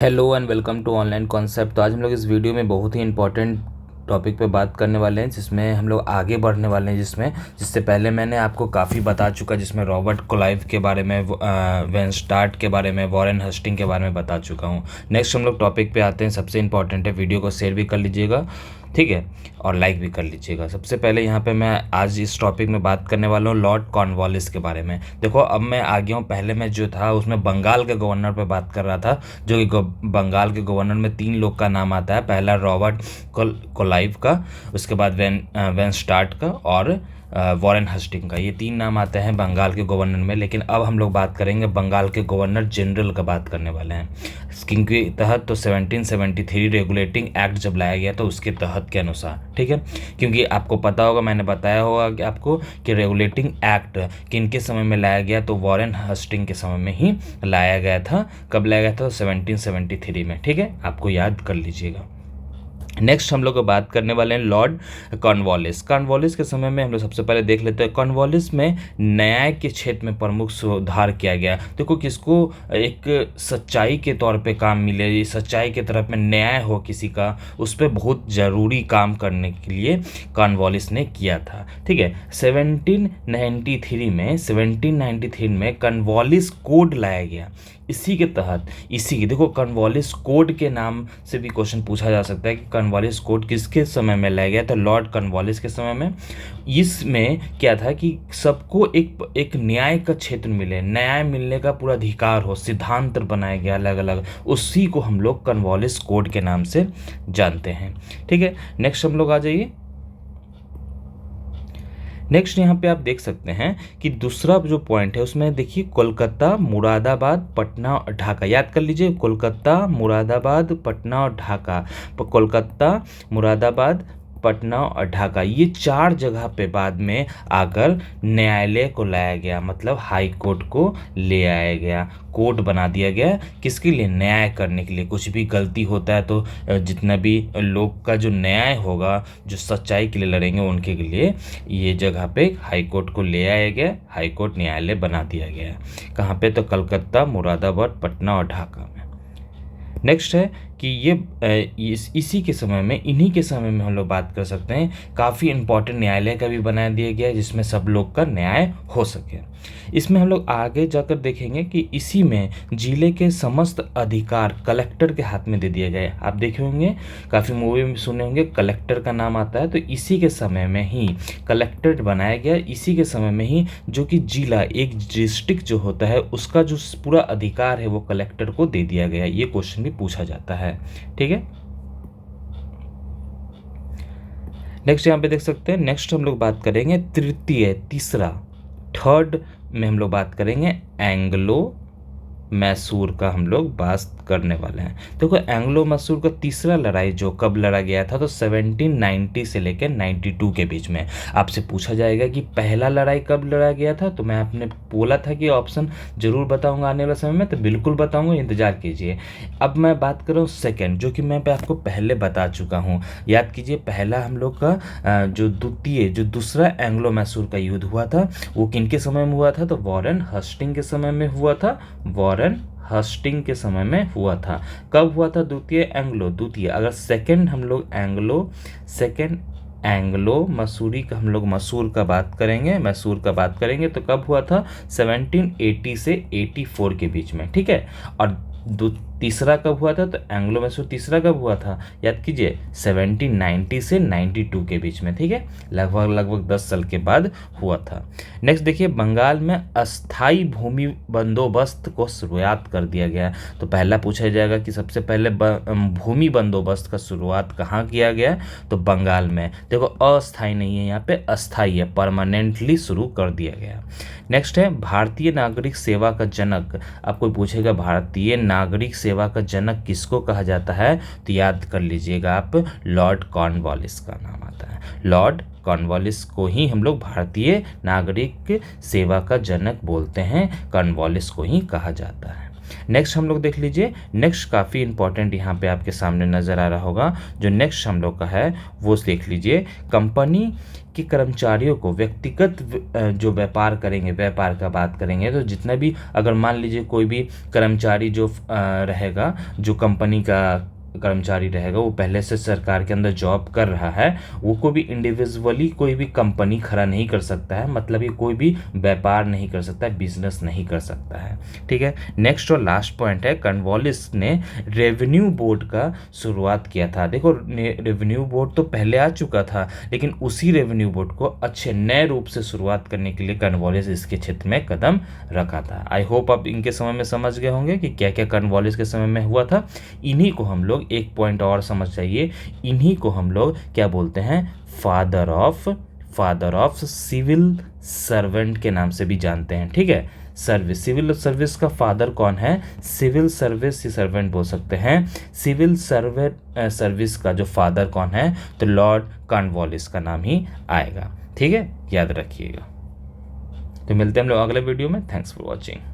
Hello and welcome to online concept. तो आज हम लोग इस वीडियो में बहुत ही इंपॉर्टेंट टॉपिक पे बात करने वाले हैं, जिसमें हम लोग आगे बढ़ने वाले हैं। जिससे पहले मैंने आपको काफ़ी बता चुका, जिसमें रॉबर्ट क्लाइव के बारे में, वेनस्टार्ट के बारे में, वॉरेन हस्टिंग के बारे में बता चुका हूँ। नेक्स्ट हम लोग टॉपिक पे आते हैं। सबसे इंपॉर्टेंट है, वीडियो को शेयर भी कर लीजिएगा, ठीक है, और लाइक भी कर लीजिएगा। सबसे पहले यहाँ पे मैं आज इस टॉपिक में बात करने वाला हूँ लॉर्ड कॉर्नवालिस के बारे में। देखो, अब मैं आ गया हूँ। पहले मैं जो था उसमें बंगाल के गवर्नर पे बात कर रहा था, जो कि बंगाल के गवर्नर में 3 लोग का नाम आता है। पहला रॉबर्ट क्लाइव का, उसके बाद वेनस्टार्ट का और वॉरेन हस्टिंग का। ये 3 नाम आते हैं बंगाल के गवर्नर में। लेकिन अब हम लोग बात करेंगे बंगाल के गवर्नर जनरल का, बात करने वाले हैं। स्कीम के तहत तो 1773 रेगुलेटिंग एक्ट जब लाया गया तो उसके तहत के अनुसार, ठीक है, क्योंकि आपको पता होगा, मैंने बताया होगा कि आपको कि रेगुलेटिंग एक्ट किनके समय में लाया गया, तो वॉरेन हस्टिंग के समय में ही लाया गया था। कब लाया गया था? 1773 में, ठीक है, आपको याद कर लीजिएगा। नेक्स्ट हम लोग बात करने वाले हैं लॉर्ड कॉर्नवालिस। कॉर्नवालिस के समय में हम लोग सबसे पहले देख लेते हैं, कॉर्नवालिस में न्याय के क्षेत्र में प्रमुख सुधार किया गया। देखो, किसको एक सच्चाई के तौर पे काम मिले, सच्चाई के तरफ में न्याय हो किसी का, उस पर बहुत ज़रूरी काम करने के लिए कॉर्नवालिस ने किया था, ठीक है। 1793 में कॉर्नवालिस कोड लाया गया। इसी के तहत, देखो, कॉर्नवालिस कोड के नाम से भी क्वेश्चन पूछा जा सकता है कि कॉर्नवालिस कोड किसके समय में लाया गया था? लॉर्ड कॉर्नवालिस के समय में। इसमें क्या था कि सबको एक न्याय का क्षेत्र मिले, न्याय मिलने का पूरा अधिकार हो, सिद्धांत बनाया गया अलग अलग, उसी को हम लोग कॉर्नवालिस कोड के नाम से जानते हैं, ठीक है। नेक्स्ट हम लोग आ जाइए। नेक्स्ट यहाँ पे आप देख सकते हैं कि दूसरा जो पॉइंट है उसमें देखिए, कोलकाता, मुरादाबाद, पटना और ढाका। याद कर लीजिए, कोलकाता, मुरादाबाद, पटना और ढाका। कोलकाता, मुरादाबाद, पटना और ढाका, ये 4 जगह पे बाद में आकर न्यायालय को लाया गया, मतलब हाई कोर्ट को ले आया गया। कोर्ट बना दिया गया, किसके लिए? न्याय करने के लिए। कुछ भी गलती होता है तो जितना भी लोग का जो न्याय होगा, जो सच्चाई के लिए लड़ेंगे, उनके लिए ये जगह पे हाई कोर्ट को ले आया गया, हाई कोर्ट न्यायालय बना दिया गया। कहाँ पे? तो कलकत्ता, मुरादाबाद, पटना और ढाका में। नेक्स्ट है कि इसी के समय में, इन्हीं के समय में हम लोग बात कर सकते हैं, काफ़ी इंपॉर्टेंट न्यायालय का भी बना दिया गया है, जिसमें सब लोग का न्याय हो सके। इसमें हम लोग आगे जाकर देखेंगे कि इसी में जिले के समस्त अधिकार कलेक्टर के हाथ में दे दिए गए। आप देखे होंगे, काफ़ी मूवी में सुने होंगे, कलेक्टर का नाम आता है। तो इसी के समय में ही कलेक्टर बनाया गया। इसी के समय में ही जो कि जिला, एक डिस्ट्रिक्ट जो होता है, उसका जो पूरा अधिकार है वो कलेक्टर को दे दिया गया। ये क्वेश्चन भी पूछा जाता है, ठीक है। नेक्स्ट यहाँ पे देख सकते हैं। नेक्स्ट हम लोग बात करेंगे तीसरा, थर्ड में हम लोग बात करेंगे एंग्लो मैसूर का, हम लोग बात करने वाले हैं। देखो, एंग्लो मैसूर का तीसरा लड़ाई जो कब लड़ा गया था, तो 1790 से लेकर 92 के बीच में। आपसे पूछा जाएगा कि पहला लड़ाई कब लड़ा गया था, तो मैं आपने बोला था कि ऑप्शन जरूर बताऊंगा आने वाले समय में, तो बिल्कुल बताऊंगा, इंतजार कीजिए। अब मैं बात कर रहा हूँ सेकेंड, जो कि मैं आपको पहले बता चुका हूँ। याद कीजिए, पहला हम लोग का जो दूसरा एंग्लो मैसूर का युद्ध हुआ था, वो किनके समय में हुआ था? तो वॉरेन हस्टिंग के समय में हुआ था। वॉरेन हस्टिंग के समय में हुआ था। कब हुआ था? द्वितीय। अगर सेकंड हम लोग एंग्लो मसूरी का, हम लोग मैसूर का बात करेंगे, तो कब हुआ था? 1780 से 84 के बीच में, ठीक है। और तीसरा कब हुआ था? तो एंग्लो मैसूर तीसरा कब हुआ था? याद कीजिए, 1790 से 92 के बीच में, ठीक है, लगभग 10 साल के बाद हुआ था। नेक्स्ट देखिए, बंगाल में अस्थाई भूमि बंदोबस्त को शुरुआत कर दिया गया। तो पहला पूछा जाएगा कि सबसे पहले भूमि बंदोबस्त का शुरुआत कहाँ किया गया? तो बंगाल में। देखो, अस्थाई नहीं है, यहाँ पे अस्थाई है, परमानेंटली शुरू कर दिया गया। नेक्स्ट है भारतीय नागरिक सेवा का जनक। आपको पूछेगा भारतीय नागरिक सेवा का जनक किसको कहा जाता है, तो याद कर लीजिएगा आप, लॉर्ड कॉर्नवालिस का नाम आता है। लॉर्ड कॉर्नवालिस को ही हम लोग भारतीय नागरिक सेवा का जनक बोलते हैं, कॉर्नवालिस को ही कहा जाता है। नेक्स्ट हम लोग देख लीजिए, नेक्स्ट काफ़ी इंपॉर्टेंट यहाँ पे आपके सामने नज़र आ रहा होगा। जो नेक्स्ट हम लोग का है वो देख लीजिए, कंपनी के कर्मचारियों को व्यक्तिगत जो व्यापार करेंगे, व्यापार का बात करेंगे तो जितना भी, अगर मान लीजिए कोई भी कर्मचारी जो रहेगा, जो कंपनी का कर्मचारी रहेगा, वो पहले से सरकार के अंदर जॉब कर रहा है, वो कोई भी इंडिविजुअली कोई भी कंपनी खड़ा नहीं कर सकता है, मतलब ये कोई भी व्यापार नहीं कर सकता है, बिजनेस नहीं कर सकता है। ठीक है, नेक्स्ट और लास्ट पॉइंट है, कॉर्नवालिस ने रेवेन्यू बोर्ड का शुरुआत किया था। देखो रेवेन्यू बोर्ड तो पहले आ चुका था, लेकिन उसी रेवेन्यू बोर्ड को अच्छे नए रूप से शुरुआत करने के लिए कॉर्नवालिस इसके क्षेत्र में कदम रखा था। आई होप आप इनके समय में समझ गए होंगे कि क्या क्या कॉर्नवालिस के समय में हुआ था। इन्हीं को हम लोग, एक पॉइंट और समझ जाइए, इन्हीं को हम लोग क्या बोलते हैं, फादर ऑफ सिविल सर्वेंट के नाम से भी जानते हैं। ठीक है, सर्विस, सिविल सर्विस का फादर कौन है, सिविल सर्विस सर्वेंट बोल सकते हैं। सिविल सर्विस का जो फादर कौन है, तो लॉर्ड कॉर्नवालिस का नाम ही आएगा। ठीक है, याद रखिएगा। तो मिलते हैं हम लोग अगले वीडियो में। Thanks for watching.